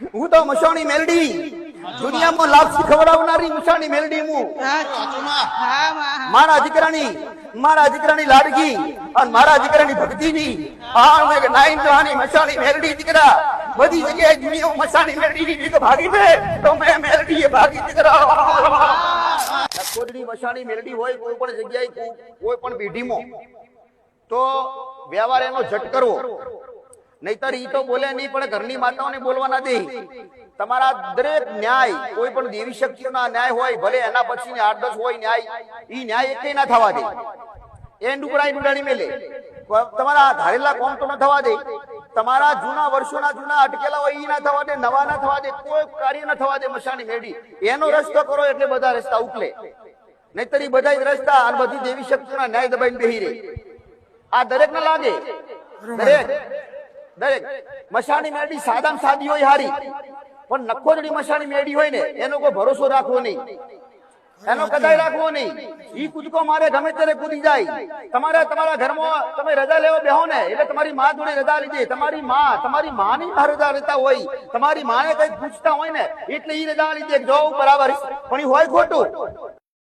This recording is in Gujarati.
હું તો મસાણી મેલડી દુનિયામાં લાપસી ખવડાવનારી મસાણી મેલડી હું મારા દીકરાની લાડકી અને મારા દીકરાની ભક્તિની નાઈન જવાની મસાણી મેલડી દીકરા બધી જગ્યાએ દુનિયામાં મસાણી મેલડી ની ભાગી છે તો મેં મેલડીએ ભાગી દીકરા કોદડી મસાણી મેલડી હોય કોઈ પણ જગ્યાએ કોઈ પણ પેઢીમાં તો વ્યવહાર એનો ઝટ કરવો નહીતર ઈ તો બોલે નહીં પણ ઘરની માતાઓને બોલવા ના દે તમારા દરેક ન્યાય કોઈ પણ દેવી શક્તિઓના ન્યાય હોય ભલે એના પછી 8-10 હોય ન્યાય ઈ ન્યાય એકે ના થવા દે એ ડુકડાઈ ડુડાડી મેલે તમારા ધારેલા કોમ તો ન થવા દે તમારા જૂના વર્ષોના જૂના અટકેલા હોય ઈ ના થવા દે નવા ના થવા દે કોઈ કાર્ય ના થવા દે મસાણી મેલડી એનો રસ્તો કરો એટલે બધા રસ્તા ઉકલે નહીતર ઈ બધા રસ્તા અને બધી દેવી શક્તિઓના ન્યાય દબાઈને બેહી રહે આ દરેક ને લાગે દરેક મસાણી મેલડી સાદામાં સાદી હોય હારી પણ નખોદડી મસાણી મેલડી હોય ને એનો કોઈ ભરોસો રાખવો નહીં એનો કદાય રાખવો નહીં ઈ કૂદકો મારે ગમે ત્યારે કૂદી જાય તમારા ઘરમાં તમે રજા લેવા બેહો ને એટલે તમારી માં જોડે રજા લીધી તમારી માની રજા લેતા હોય તમારી માને કઈ પૂછતા હોય ને એટલે ઈ રજા લીધી જો બરાબર પણ ઈ હોય ખોટું